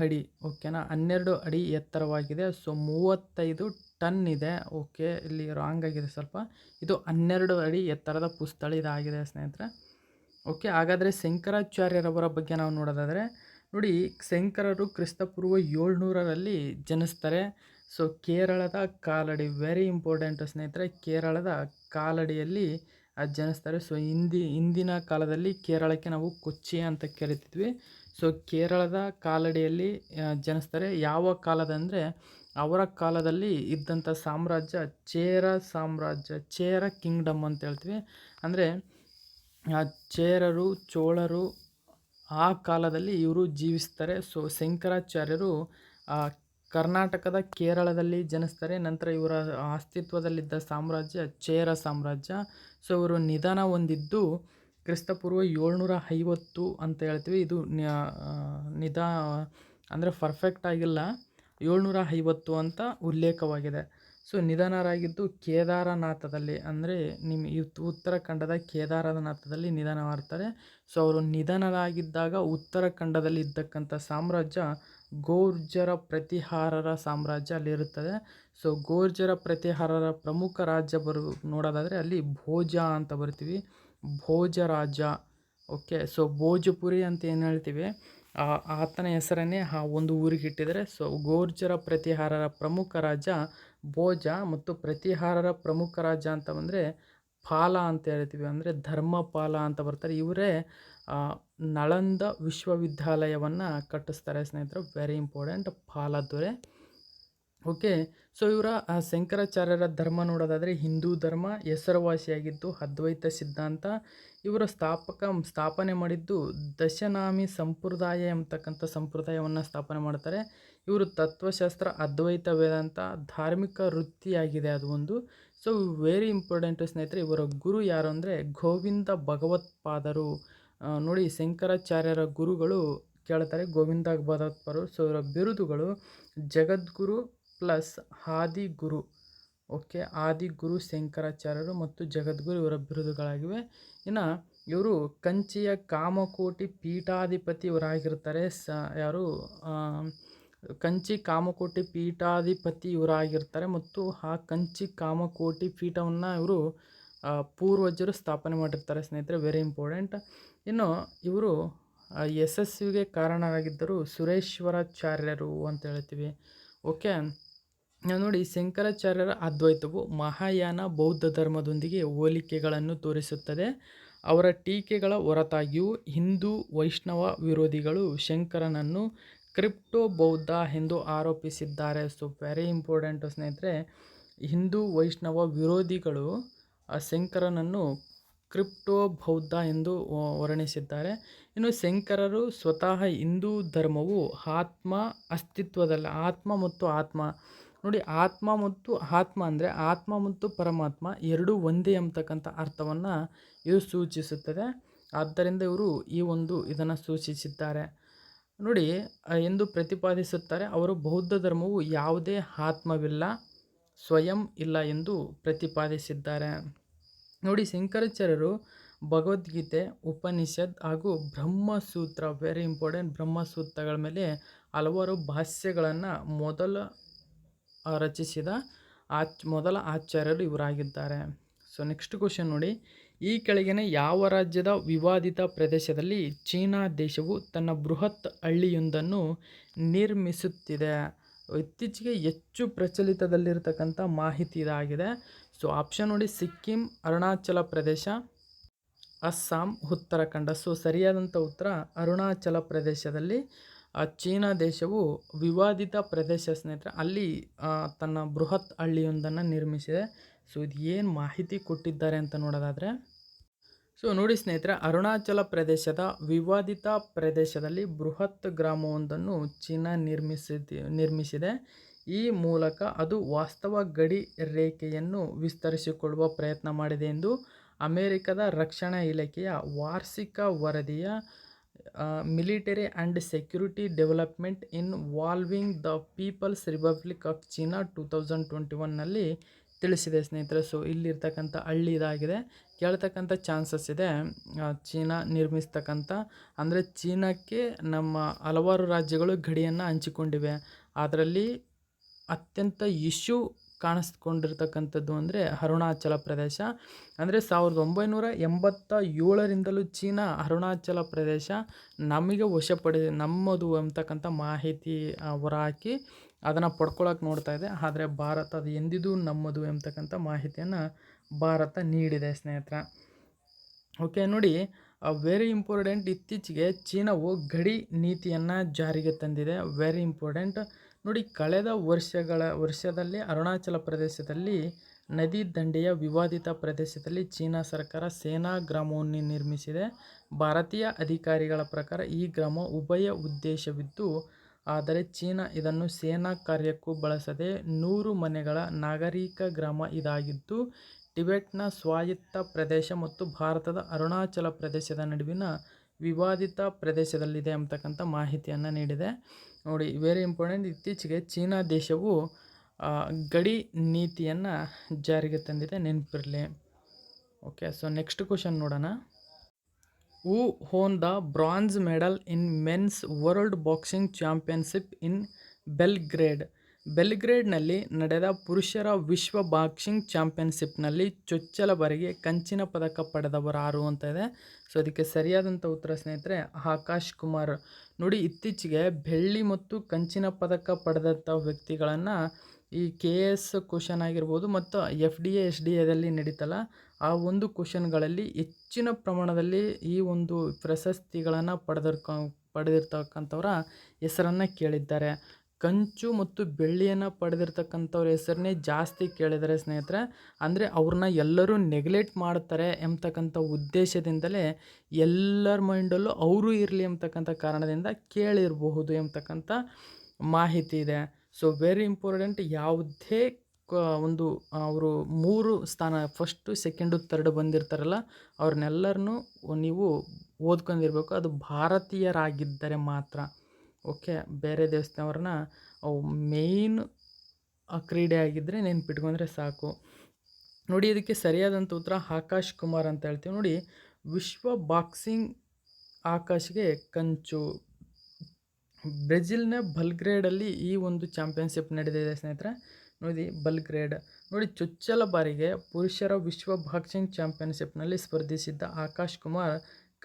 ಅಡಿ ಓಕೆನಾ, 12 ಅಡಿ ಎತ್ತರವಾಗಿದೆ. ಸೊ 35 ಟನ್ ಇದೆ. ಓಕೆ, ಇಲ್ಲಿ ರಾಂಗ್ ಆಗಿದೆ ಸ್ವಲ್ಪ. ಇದು 12 ಅಡಿ ಎತ್ತರದ ಪುಸ್ತಳಿ ಇದಾಗಿದೆ ಸ್ನೇಹಿತರೆ. ಓಕೆ, ಹಾಗಾದರೆ ಶಂಕರಾಚಾರ್ಯರವರ ಬಗ್ಗೆ ನಾವು ನೋಡೋದಾದರೆ ನೋಡಿ, ಶಂಕರರು ಕ್ರಿಸ್ತಪೂರ್ವ 700ರಲ್ಲಿ ಜನಿಸ್ತಾರೆ. ಸೊ ಕೇರಳದ ಕಾಲಡಿ, ವೆರಿ ಇಂಪಾರ್ಟೆಂಟ್ ಸ್ನೇಹಿತರೆ, ಕೇರಳದ ಕಾಲಡಿಯಲ್ಲಿ ಜನಿಸ್ತಾರೆ. ಸೊ ಹಿಂದಿನ ಕಾಲದಲ್ಲಿ ಕೇರಳಕ್ಕೆ ನಾವು ಕೊಚ್ಚಿ ಅಂತ ಕರಿತಿದ್ವಿ. ಸೊ ಕೇರಳದ ಕಾಲಡಿಯಲ್ಲಿ ಜನಿಸ್ತಾರೆ. ಯಾವ ಕಾಲದಂದರೆ ಅವರ ಕಾಲದಲ್ಲಿ ಇದ್ದಂಥ ಸಾಮ್ರಾಜ್ಯ ಚೇರ ಸಾಮ್ರಾಜ್ಯ, ಚೇರ ಕಿಂಗ್ಡಮ್ ಅಂತ ಹೇಳ್ತೀವಿ. ಅಂದರೆ ಚೇರರು, ಚೋಳರು ಆ ಕಾಲದಲ್ಲಿ ಇವರು ಜೀವಿಸ್ತಾರೆ. ಸೊ ಶಂಕರಾಚಾರ್ಯರು ಕರ್ನಾಟಕದ ಕೇರಳದಲ್ಲಿ ಜನಿಸ್ತಾರೆ. ನಂತರ ಇವರ ಅಸ್ತಿತ್ವದಲ್ಲಿದ್ದ ಸಾಮ್ರಾಜ್ಯ ಚೇರ ಸಾಮ್ರಾಜ್ಯ. ಸೊ ಇವರು ನಿಧನ ಹೊಂದಿದ್ದು ಕ್ರಿಸ್ತಪೂರ್ವ 750 ಅಂತ ಹೇಳ್ತೀವಿ. ಇದು ಅಂದರೆ ಪರ್ಫೆಕ್ಟ್ ಆಗಿಲ್ಲ, 750 ಅಂತ ಉಲ್ಲೇಖವಾಗಿದೆ. ಸೊ ನಿಧನರಾಗಿದ್ದು ಕೇದಾರನಾಥದಲ್ಲಿ, ಅಂದರೆ ಉತ್ತರಾಖಂಡದ ಕೇದಾರನಾಥದಲ್ಲಿ ನಿಧನವಾಗ್ತಾರೆ. ಸೊ ಅವರು ನಿಧನರಾಗಿದ್ದಾಗ ಉತ್ತರಾಖಂಡದಲ್ಲಿ ಇದ್ದಕ್ಕಂಥ ಸಾಮ್ರಾಜ್ಯ ಗೋರ್ಜರ ಪ್ರತಿಹಾರರ ಸಾಮ್ರಾಜ್ಯ ಅಲ್ಲಿರುತ್ತದೆ. ಸೊ ಗೋರ್ಜರ ಪ್ರತಿಹಾರರ ಪ್ರಮುಖ ರಾಜ್ಯ ನೋಡೋದಾದರೆ ಅಲ್ಲಿ ಭೋಜ ಅಂತ ಬರ್ತೀವಿ, ಭೋಜ ರಾಜ. ಓಕೆ, ಸೊ ಭೋಜಪುರಿ ಅಂತ ಏನು ಹೇಳ್ತೀವಿ, ಆತನ ಹೆಸರನ್ನೇ ಆ ಒಂದು ಊರಿಗೆ ಇಟ್ಟಿದ್ದಾರೆ. ಸೊ ಗೋರ್ಜರ ಪ್ರತಿಹಾರರ ಪ್ರಮುಖ ರಾಜ ಭೋಜ ಮತ್ತು ಪ್ರತಿಹಾರರ ಪ್ರಮುಖ ರಾಜ ಅಂತ ಬಂದರೆ ಪಾಲ ಅಂತ ಹೇಳ್ತೀವಿ, ಅಂದರೆ ಧರ್ಮಪಾಲ ಅಂತ ಬರ್ತಾರೆ. ಇವರೇ ನಳಂದ ವಿಶ್ವವಿದ್ಯಾಲಯವನ್ನು ಕಟ್ಟಿಸ್ತಾರೆ ಸ್ನೇಹಿತರು. ವೆರಿ ಇಂಪಾರ್ಟೆಂಟ್, ಪಾಲ ದೊರೆ. ಓಕೆ, ಸೊ ಇವರ ಶಂಕರಾಚಾರ್ಯರ ಧರ್ಮ ನೋಡೋದಾದರೆ ಹಿಂದೂ ಧರ್ಮ, ಹೆಸರುವಾಸಿಯಾಗಿದ್ದು ಅದ್ವೈತ ಸಿದ್ಧಾಂತ. ಇವರ ಸ್ಥಾಪನೆ ಮಾಡಿದ್ದು ದಶನಾಮಿ ಸಂಪ್ರದಾಯ ಎಂಬತಕ್ಕಂಥ ಸಂಪ್ರದಾಯವನ್ನು ಸ್ಥಾಪನೆ ಮಾಡ್ತಾರೆ. ಇವರು ತತ್ವಶಾಸ್ತ್ರ, ಅದ್ವೈತ ವೇದಾಂತ, ಧಾರ್ಮಿಕ ವೃತ್ತಿಯಾಗಿದೆ ಅದು ಒಂದು. ಸೊ ವೆರಿ ಇಂಪಾರ್ಟೆಂಟ್ ಸ್ನೇಹಿತರೆ, ಇವರ ಗುರು ಯಾರು ಅಂದರೆ ಗೋವಿಂದ ಭಗವತ್ಪಾದರು. ನೋಡಿ, ಶಂಕರಾಚಾರ್ಯರ ಗುರುಗಳು ಕೇಳ್ತಾರೆ. ಗೋವಿಂದ ಭಗವತ್ಪಾದರು. ಸೊ ಇವರ ಬಿರುದುಗಳು ಜಗದ್ಗುರು ಪ್ಲಸ್ ಆದಿಗುರು. ಓಕೆ, ಆದಿಗುರು ಶಂಕರಾಚಾರ್ಯರು ಮತ್ತು ಜಗದ್ಗುರು ಇವರ ಬಿರುದುಗಳಾಗಿವೆ. ಇನ್ನು ಇವರು ಕಂಚಿಯ ಕಾಮಕೋಟಿ ಪೀಠಾಧಿಪತಿ ಇವರಾಗಿರ್ತಾರೆ. ಯಾರು ಕಂಚಿ ಕಾಮಕೋಟಿ ಪೀಠಾಧಿಪತಿ ಇವರಾಗಿರ್ತಾರೆ ಮತ್ತು ಆ ಕಂಚಿ ಕಾಮಕೋಟಿ ಪೀಠವನ್ನು ಇವರು ಪೂರ್ವಜರು ಸ್ಥಾಪನೆ ಮಾಡಿರ್ತಾರೆ ಸ್ನೇಹಿತರೆ. Very important. ಇನ್ನು ಇವರು ಯಶಸ್ವಿಗೆ ಕಾರಣರಾಗಿದ್ದರು ಸುರೇಶ್ವರಾಚಾರ್ಯರು ಅಂತ ಹೇಳ್ತೀವಿ. ಓಕೆ, ನಾವು ನೋಡಿ, ಶಂಕರಾಚಾರ್ಯರ ಅದ್ವೈತವು ಮಹಾಯಾನ ಬೌದ್ಧ ಧರ್ಮದೊಂದಿಗೆ ಹೋಲಿಕೆಗಳನ್ನು ತೋರಿಸುತ್ತದೆ. ಅವರ ಟೀಕೆಗಳ ಹೊರತಾಗಿಯೂ ಹಿಂದೂ ವೈಷ್ಣವ ವಿರೋಧಿಗಳು ಶಂಕರನನ್ನು ಕ್ರಿಪ್ಟೋ ಬೌದ್ಧ ಎಂದು ಆರೋಪಿಸಿದ್ದಾರೆ. ಸೊ ವೆರಿ ಇಂಪಾರ್ಟೆಂಟು ಸ್ನೇಹಿತರೆ. ಹಿಂದೂ ವೈಷ್ಣವ ವಿರೋಧಿಗಳು ಶಂಕರನನ್ನು ಕ್ರಿಪ್ಟೋ ಬೌದ್ಧ ಎಂದು ವರ್ಣಿಸಿದ್ದಾರೆ. ಇನ್ನು ಶಂಕರರು ಸ್ವತಃ ಹಿಂದೂ ಧರ್ಮವು ಆತ್ಮ ಅಸ್ತಿತ್ವದಲ್ಲ. ಆತ್ಮ ಮತ್ತು ಆತ್ಮ ನೋಡಿ, ಆತ್ಮ ಮತ್ತು ಆತ್ಮ ಅಂದರೆ ಆತ್ಮ ಮತ್ತು ಪರಮಾತ್ಮ ಎರಡೂ ಒಂದೇ ಎಂಬತಕ್ಕಂಥ ಅರ್ಥವನ್ನು ಇದು ಸೂಚಿಸುತ್ತದೆ. ಆದ್ದರಿಂದ ಇವರು ಇದನ್ನು ಸೂಚಿಸಿದ್ದಾರೆ ನೋಡಿ ಎಂದು ಪ್ರತಿಪಾದಿಸುತ್ತಾರೆ. ಅವರು ಬೌದ್ಧ ಧರ್ಮವು ಯಾವುದೇ ಆತ್ಮವಿಲ್ಲ, ಸ್ವಯಂ ಇಲ್ಲ ಎಂದು ಪ್ರತಿಪಾದಿಸಿದ್ದಾರೆ. ನೋಡಿ, ಶಂಕರಾಚಾರ್ಯರು ಭಗವದ್ಗೀತೆ, ಉಪನಿಷತ್ ಹಾಗೂ ಬ್ರಹ್ಮಸೂತ್ರ, ವೆರಿ ಇಂಪಾರ್ಟೆಂಟ್, ಬ್ರಹ್ಮಸೂತ್ರಗಳ ಮೇಲೆ ಹಲವಾರು ಭಾಷ್ಯಗಳನ್ನು ರಚಿಸಿದ ಮೊದಲ ಆಚಾರ್ಯರು ಇವರಾಗಿದ್ದಾರೆ. ಸೊ ನೆಕ್ಸ್ಟ್ ಕ್ವಶನ್ ನೋಡಿ, ಈ ಕೆಳಗಿನ ಯಾವ ರಾಜ್ಯದ ವಿವಾದಿತ ಪ್ರದೇಶದಲ್ಲಿ ಚೀನಾ ದೇಶವು ತನ್ನ ಬೃಹತ್ ಹಳ್ಳಿಯೊಂದನ್ನು ನಿರ್ಮಿಸುತ್ತಿದೆ? ಇತ್ತೀಚೆಗೆ ಹೆಚ್ಚು ಪ್ರಚಲಿತದಲ್ಲಿರ್ತಕ್ಕಂಥ ಮಾಹಿತಿ ಇದಾಗಿದೆ. ಸೊ ಆಪ್ಷನ್ ನೋಡಿ, ಸಿಕ್ಕಿಂ, ಅರುಣಾಚಲ ಪ್ರದೇಶ, ಅಸ್ಸಾಂ, ಉತ್ತರಾಖಂಡ. ಸೊ ಸರಿಯಾದಂಥ ಉತ್ತರ ಅರುಣಾಚಲ ಪ್ರದೇಶದಲ್ಲಿ ಚೀನಾ ದೇಶವು ವಿವಾದಿತ ಪ್ರದೇಶ ಸ್ನೇಹಿತರೆ, ಅಲ್ಲಿ ತನ್ನ ಬೃಹತ್ ಹಳ್ಳಿಯೊಂದನ್ನು ನಿರ್ಮಿಸಿದೆ. ಸೊ ಇದು ಏನು ಮಾಹಿತಿ ಕೊಟ್ಟಿದ್ದಾರೆ ಅಂತ ನೋಡೋದಾದರೆ, ಸೊ ನೋಡಿ ಸ್ನೇಹಿತರೆ, ಅರುಣಾಚಲ ಪ್ರದೇಶದ ವಿವಾದಿತ ಪ್ರದೇಶದಲ್ಲಿ ಬೃಹತ್ ಗ್ರಾಮವೊಂದನ್ನು ಚೀನಾ ನಿರ್ಮಿಸಿದೆ. ಈ ಮೂಲಕ ಅದು ವಾಸ್ತವ ಗಡಿ ರೇಖೆಯನ್ನು ವಿಸ್ತರಿಸಿಕೊಳ್ಳುವ ಪ್ರಯತ್ನ ಮಾಡಿದೆ ಎಂದು ಅಮೆರಿಕದ ರಕ್ಷಣಾ ಇಲಾಖೆಯ ವಾರ್ಷಿಕ ವರದಿಯ military and security development involving the people's republic of China 2021ನಲ್ಲಿ ತಿಳಿಸಿದೆ ಸ್ನೇಹಿತರೆ. ಸೊ ಇಲ್ಲಿರ್ತಕ್ಕಂಥ ಹಳ್ಳಿ ಇದಾಗಿದೆ. ಕೇಳ್ತಕ್ಕಂಥ ಚಾನ್ಸಸ್ ಇದೆ. ಚೀನಾ ನಿರ್ಮಿಸ್ತಕ್ಕಂಥ ಅಂದರೆ ಚೀನಾಕ್ಕೆ ನಮ್ಮ ಹಲವಾರು ರಾಜ್ಯಗಳು ಗಡಿಯನ್ನು ಹಂಚಿಕೊಂಡಿವೆ. ಅದರಲ್ಲಿ ಅತ್ಯಂತ ಇಶ್ಯೂ ಕಾಣಿಸ್ಕೊಂಡಿರ್ತಕ್ಕಂಥದ್ದು ಅಂದರೆ ಅರುಣಾಚಲ ಪ್ರದೇಶ. ಅಂದರೆ 1987ರಿಂದಲೂ ಚೀನಾ ಅರುಣಾಚಲ ಪ್ರದೇಶ ನಮಗೆ ನಮ್ಮದು ಅಂತಕ್ಕಂಥ ಮಾಹಿತಿ ಹೊರಹಾಕಿ ಅದನ್ನು ಪಡ್ಕೊಳ್ಳೋಕೆ ನೋಡ್ತಾ ಇದೆ. ಆದರೆ ಭಾರತ ಅದು ಎಂದಿಗೂ ನಮ್ಮದು ಎಂಬತಕ್ಕಂಥ ಮಾಹಿತಿಯನ್ನು ಭಾರತ ನೀಡಿದೆ ಸ್ನೇಹಿತರೆ. ಓಕೆ ನೋಡಿ, ವೆರಿ ಇಂಪಾರ್ಟೆಂಟ್. ಇತ್ತೀಚೆಗೆ ಚೀನಾವು ಗಡಿ ನೀತಿಯನ್ನು ಜಾರಿಗೆ ತಂದಿದೆ. ವೆರಿ ಇಂಪಾರ್ಟೆಂಟ್ ನೋಡಿ, ಕಳೆದ ವರ್ಷದಲ್ಲಿ ಅರುಣಾಚಲ ಪ್ರದೇಶದಲ್ಲಿ ನದಿ ದಂಡೆಯ ವಿವಾದಿತ ಪ್ರದೇಶದಲ್ಲಿ ಚೀನಾ ಸರ್ಕಾರ ಸೇನಾ ಗ್ರಾಮವನ್ನು ನಿರ್ಮಿಸಿದೆ. ಭಾರತೀಯ ಅಧಿಕಾರಿಗಳ ಪ್ರಕಾರ ಈ ಗ್ರಾಮ ಉಭಯ ಉದ್ದೇಶವಿದ್ದು, ಆದರೆ ಚೀನಾ ಇದನ್ನು ಸೇನಾ ಕಾರ್ಯಕ್ಕೂ ಬಳಸದೆ 100 ಮನೆಗಳ ನಾಗರಿಕ ಗ್ರಾಮ ಇದಾಗಿದ್ದು, ಟಿಬೆಟ್ನ ಸ್ವಾಯತ್ತ ಪ್ರದೇಶ ಮತ್ತು ಭಾರತದ ಅರುಣಾಚಲ ಪ್ರದೇಶದ ನಡುವಿನ ವಿವಾದಿತ ಪ್ರದೇಶದಲ್ಲಿದೆ ಎಂಬತಕ್ಕಂಥ ಮಾಹಿತಿಯನ್ನು ನೀಡಿದೆ. ನೋಡಿ, ವೆರಿ ಇಂಪಾರ್ಟೆಂಟ್. ಇತ್ತೀಚೆಗೆ ಚೀನಾ ದೇಶವು ಗಡಿ ನೀತಿಯನ್ನು ಜಾರಿಗೆ ತಂದಿದೆ, ನೆನಪಿರಲಿ. ಓಕೆ, ಸೊ ನೆಕ್ಸ್ಟ್ ಕ್ವಶನ್ ನೋಡೋಣ. Who won the bronze medal in men's world boxing championship in ಬೆಲ್ಗ್ರೇಡ್ನಲ್ಲಿ ನಡೆದ ಪುರುಷರ ವಿಶ್ವ ಬಾಕ್ಸಿಂಗ್ ಚಾಂಪಿಯನ್ಶಿಪ್ನಲ್ಲಿ ಚೊಚ್ಚಲ ಬಾರಿಗೆ ಕಂಚಿನ ಪದಕ ಪಡೆದವರು ಯಾರು ಅಂತ ಇದೆ. ಸೊ ಅದಕ್ಕೆ ಸರಿಯಾದಂಥ ಉತ್ತರ ಸ್ನೇಹಿತರೆ ಆಕಾಶ್ ಕುಮಾರ್. ನೋಡಿ, ಇತ್ತೀಚೆಗೆ ಬೆಳ್ಳಿ ಮತ್ತು ಕಂಚಿನ ಪದಕ ಪಡೆದಂಥ ವ್ಯಕ್ತಿಗಳನ್ನು ಈ KS ಕ್ವಶನ್ ಆಗಿರ್ಬೋದು ಮತ್ತು FDA SDAದಲ್ಲಿ ನಡೀತಲ್ಲ ಆ ಒಂದು ಕ್ವಶನ್ಗಳಲ್ಲಿ ಹೆಚ್ಚಿನ ಪ್ರಮಾಣದಲ್ಲಿ ಈ ಒಂದು ಪ್ರಶಸ್ತಿಗಳನ್ನು ಪಡೆದಿರ್ತಕ್ಕಂಥವರ ಹೆಸರನ್ನು ಕೇಳಿದ್ದಾರೆ. ಕಂಚು ಮತ್ತು ಬೆಳ್ಳಿಯನ್ನು ಪಡೆದಿರ್ತಕ್ಕಂಥವ್ರ ಹೆಸರನ್ನೇ ಜಾಸ್ತಿ ಕೇಳಿದ್ದಾರೆ ಸ್ನೇಹಿತರೆ. ಅಂದರೆ ಅವ್ರನ್ನ ಎಲ್ಲರೂ ನೆಗ್ಲೆಕ್ಟ್ ಮಾಡ್ತಾರೆ ಎಂಬತಕ್ಕಂಥ ಉದ್ದೇಶದಿಂದಲೇ ಎಲ್ಲರ ಮೈಂಡಲ್ಲೂ ಅವರು ಇರಲಿ ಎಂಬತಕ್ಕಂಥ ಕಾರಣದಿಂದ ಕೇಳಿರಬಹುದು ಎಂಬತಕ್ಕಂಥ ಮಾಹಿತಿ ಇದೆ. So very important. ಯಾವುದೇ ಒಂದು ಅವರು 3 ಸ್ಥಾನ ಫಸ್ಟು, ಸೆಕೆಂಡು, ಥರ್ಡ್ ಬಂದಿರ್ತಾರಲ್ಲ ಅವ್ರನ್ನೆಲ್ಲರನ್ನೂ ನೀವು ಓದ್ಕೊಂಡಿರಬೇಕು, ಅದು ಭಾರತೀಯರಾಗಿದ್ದರೆ ಮಾತ್ರ. ಓಕೆ, ಬೇರೆ ದೇಶದವ್ರನ್ನ ಅವು ಮೇಯ್ನ್ ಕ್ರೀಡೆ ಆಗಿದ್ದರೆ ನೆನ್ಪಿಟ್ಕೊಂಡ್ರೆ ಸಾಕು. ನೋಡಿ, ಇದಕ್ಕೆ ಸರಿಯಾದಂಥ ಉತ್ತರ ಆಕಾಶ್ ಕುಮಾರ್ ಅಂತ ಹೇಳ್ತೀವಿ. ನೋಡಿ, ವಿಶ್ವ ಬಾಕ್ಸಿಂಗ್ ಆಕಾಶ್ಗೆ ಕಂಚು. ಬ್ರೆಜಿಲ್ನ ಬಲ್ಗ್ರೇಡಲ್ಲಿ ಈ ಒಂದು ಚಾಂಪಿಯನ್ಶಿಪ್ ನಡೆದಿದೆ ಸ್ನೇಹಿತರೆ. ನೋಡಿ, ಬಲ್ಗ್ರೇಡ್. ನೋಡಿ, ಚೊಚ್ಚಲ ಬಾರಿಗೆ ಪುರುಷರ ವಿಶ್ವ ಬಾಕ್ಸಿಂಗ್ ಚಾಂಪಿಯನ್ಶಿಪ್ನಲ್ಲಿ ಸ್ಪರ್ಧಿಸಿದ್ದ ಆಕಾಶ್ ಕುಮಾರ್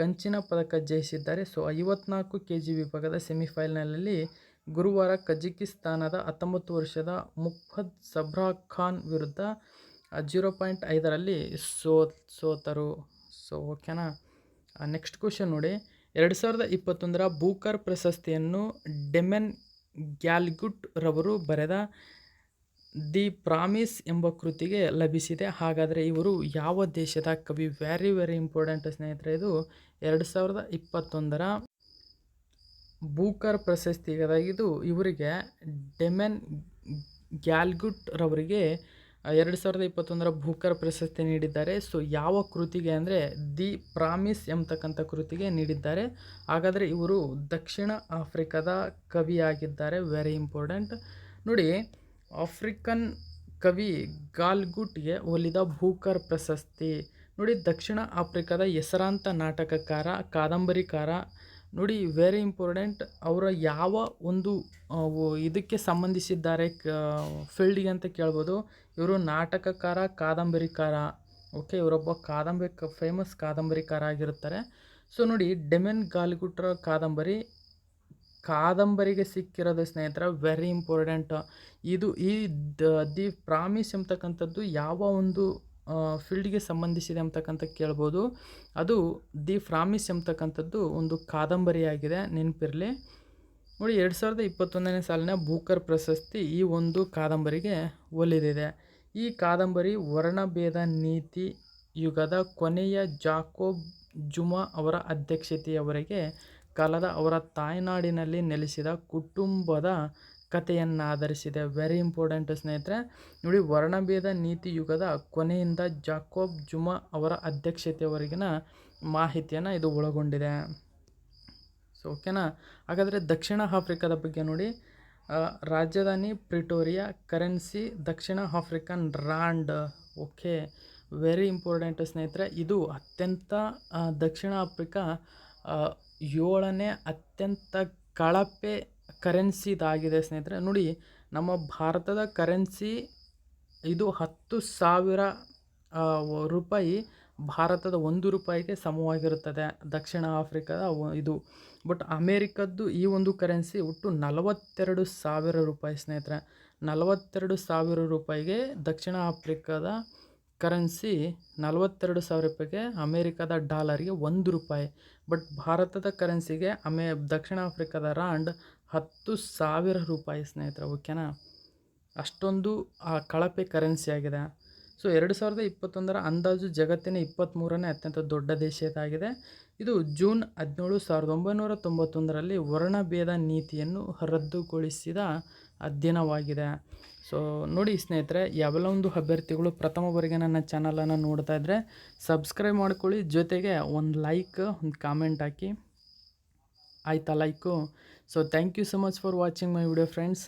ಕಂಚಿನ ಪದಕ ಜಯಿಸಿದ್ದಾರೆ. 54 kg ವಿಭಾಗದ ಸೆಮಿಫೈನಲಲ್ಲಿ ಗುರುವಾರ ಕಜಕಿಸ್ತಾನದ 19 ವರ್ಷದ ಮುಹಮ್ಮದ್ ಸಬ್ರಾಖಾನ್ ವಿರುದ್ಧ 0.5ರಲ್ಲಿ ಸೋತರು. ಓಕೆನಾ. ನೆಕ್ಸ್ಟ್ ಕ್ವಶನ್ ನೋಡಿ, 2021ರ ಬೂಕರ್ ಪ್ರಶಸ್ತಿಯನ್ನು ಡೆಮೆನ್ ಗ್ಯಾಲ್ಗುಟ್ ರವರು ಬರೆದ ದಿ ಪ್ರಾಮಿಸ್ ಎಂಬ ಕೃತಿಗೆ ಲಭಿಸಿದೆ. ಹಾಗಾದರೆ ಇವರು ಯಾವ ದೇಶದ ಕವಿ? ವೆರಿ ವೆರಿ ಇಂಪಾರ್ಟೆಂಟ್ ಸ್ನೇಹಿತರೆ. ಇದು 2021ರ ಬೂಕರ್ ಪ್ರಶಸ್ತಿ. ಇದು ಇವರಿಗೆ ಡೆಮೆನ್ ಗ್ಯಾಲ್ಗುಟ್ ರವರಿಗೆ 2021ರ ಬೂಕರ್ ಪ್ರಶಸ್ತಿ ನೀಡಿದ್ದಾರೆ. ಯಾವ ಕೃತಿಗೆ ಅಂದರೆ ದಿ ಪ್ರಾಮಿಸ್ ಎಂಬತಕ್ಕಂಥ ಕೃತಿಗೆ ನೀಡಿದ್ದಾರೆ. ಹಾಗಾದರೆ ಇವರು ದಕ್ಷಿಣ ಆಫ್ರಿಕಾದ ಕವಿಯಾಗಿದ್ದಾರೆ. Very important. ನೋಡಿ, ಆಫ್ರಿಕನ್ ಕವಿ ಗಾಲ್ಗುಟ್ಗೆ ಒಲಿದ ಬೂಕರ್ ಪ್ರಶಸ್ತಿ. ನೋಡಿ, ದಕ್ಷಿಣ ಆಫ್ರಿಕಾದ ಹೆಸರಾಂತ ನಾಟಕಕಾರ, ಕಾದಂಬರಿಕಾರ. ನೋಡಿ, ವೆರಿ ಇಂಪಾರ್ಟೆಂಟ್. ಅವರ ಯಾವ ಒಂದು ಇದಕ್ಕೆ ಸಂಬಂಧಿಸಿದ್ದಾರೆ ಫೀಲ್ಡಿಗೆ ಅಂತ ಕೇಳ್ಬೋದು. ಇವರು ನಾಟಕಕಾರ, ಕಾದಂಬರಿಕಾರ. ಓಕೆ, ಇವರೊಬ್ಬ ಫೇಮಸ್ ಕಾದಂಬರಿಕಾರ ಆಗಿರುತ್ತಾರೆ. ನೋಡಿ, ಡೆಮೆನ್ ಗಾಲ್ಗುಟ್ರ ಕಾದಂಬರಿಗೆ ಸಿಕ್ಕಿರೋದು ಸ್ನೇಹಿತರ ವೆರಿ ಇಂಪಾರ್ಟೆಂಟ್. ಇದು ದಿ ಪ್ರಾಮಿಸ್ ಎಂಬತಕ್ಕಂಥದ್ದು ಯಾವ ಒಂದು ಫೀಲ್ಡ್ಗೆ ಸಂಬಂಧಿಸಿದೆ ಅಂತಕ್ಕಂಥ ಕೇಳ್ಬೋದು. ಅದು ದಿ ಪ್ರಾಮಿಸ್ ಎಂಬತಕ್ಕಂಥದ್ದು ಒಂದು ಕಾದಂಬರಿಯಾಗಿದೆ, ನೆನಪಿರಲಿ. ನೋಡಿ, 2021ನೇ ಸಾಲಿನ ಬೂಕರ್ ಪ್ರಶಸ್ತಿ ಈ ಒಂದು ಕಾದಂಬರಿಗೆ ಒಲಿದಿದೆ. ಈ ಕಾದಂಬರಿ ವರ್ಣಭೇದ ನೀತಿ ಯುಗದ ಕೊನೆಯ ಜಾಕೋಬ್ ಜುಮಾ ಅವರ ಅಧ್ಯಕ್ಷತೆಯವರೆಗೆ ಕಾಲದ ಅವರ ತಾಯ್ನಾಡಿನಲ್ಲಿ ನೆಲೆಸಿದ ಕುಟುಂಬದ ಕಥೆಯನ್ನಾಧರಿಸಿದೆ. ವೆರಿ ಇಂಪಾರ್ಟೆಂಟ್ ಸ್ನೇಹಿತರೆ. ನೋಡಿ, ವರ್ಣಭೇದ ನೀತಿ ಯುಗದ ಕೊನೆಯಿಂದ ಜಾಕೋಬ್ ಜುಮಾ ಅವರ ಅಧ್ಯಕ್ಷತೆಯವರೆಗಿನ ಮಾಹಿತಿಯನ್ನು ಇದು ಒಳಗೊಂಡಿದೆ. ಓಕೆನಾ. ಹಾಗಾದರೆ ದಕ್ಷಿಣ ಆಫ್ರಿಕಾದ ಬಗ್ಗೆ ನೋಡಿ, ರಾಜಧಾನಿ ಪ್ರಿಟೋರಿಯಾ, ಕರೆನ್ಸಿ ದಕ್ಷಿಣ African rand. Okay, very important ಸ್ನೇಹಿತರೆ. ಇದು ಅತ್ಯಂತ ದಕ್ಷಿಣ ಆಫ್ರಿಕಾ 7ನೇ ಅತ್ಯಂತ ಕಳಪೆ ಕರೆನ್ಸಿ ಇದಾಗಿದೆ ಸ್ನೇಹಿತರೆ. ನೋಡಿ, ನಮ್ಮ ಭಾರತದ ಕರೆನ್ಸಿ ಇದು 10,000 ರೂಪಾಯಿ ಭಾರತದ 1 ರೂಪಾಯಿಗೆ ಸಮವಾಗಿರುತ್ತದೆ ದಕ್ಷಿಣ ಆಫ್ರಿಕಾದ ಇದು. ಬಟ್ ಅಮೇರಿಕದ್ದು ಈ ಒಂದು ಕರೆನ್ಸಿ ಒಟ್ಟು 42,000 ರೂಪಾಯಿ ಸ್ನೇಹಿತರೆ. 42,000 ರೂಪಾಯಿಗೆ ದಕ್ಷಿಣ ಆಫ್ರಿಕಾದ ಕರೆನ್ಸಿ, 42,000 ರೂಪಾಯಿಗೆ ಅಮೇರಿಕಾದ ಡಾಲರ್ಗೆ 1 ರೂಪಾಯಿ. ಬಟ್ ಭಾರತದ ಕರೆನ್ಸಿಗೆ ದಕ್ಷಿಣ ಆಫ್ರಿಕಾದ ರಾಂಡ್ 10,000 ರೂಪಾಯಿ ಸ್ನೇಹಿತರೆ. ಓಕೆನಾ. ಅಷ್ಟೊಂದು ಕಳಪೆ ಕರೆನ್ಸಿ ಆಗಿದೆ. 2021ರ ಅಂದಾಜು ಜಗತ್ತಿನ 23ನೇ ಅತ್ಯಂತ ದೊಡ್ಡ ದೇಶ ಇದಾಗಿದೆ. ಇದು ಜೂನ್ 17, 1991ರಲ್ಲಿ ವರ್ಣಭೇದ ನೀತಿಯನ್ನು ರದ್ದುಗೊಳಿಸಿದ ದಿನವಾಗಿದೆ. ನೋಡಿ ಸ್ನೇಹಿತರೆ, ಯಾವೆಲ್ಲ ಒಂದು ಅಭ್ಯರ್ಥಿಗಳು ಪ್ರಥಮ ಬಾರಿಗೆ ನನ್ನ ಚಾನಲನ್ನು ನೋಡ್ತಾ ಇದ್ದರೆ ಸಬ್ಸ್ಕ್ರೈಬ್ ಮಾಡ್ಕೊಳ್ಳಿ, ಜೊತೆಗೆ ಒಂದು ಲೈಕ್, ಒಂದು ಕಾಮೆಂಟ್ ಹಾಕಿ. ಆಯಿತಾ like? Thank you so much for watching my video friends.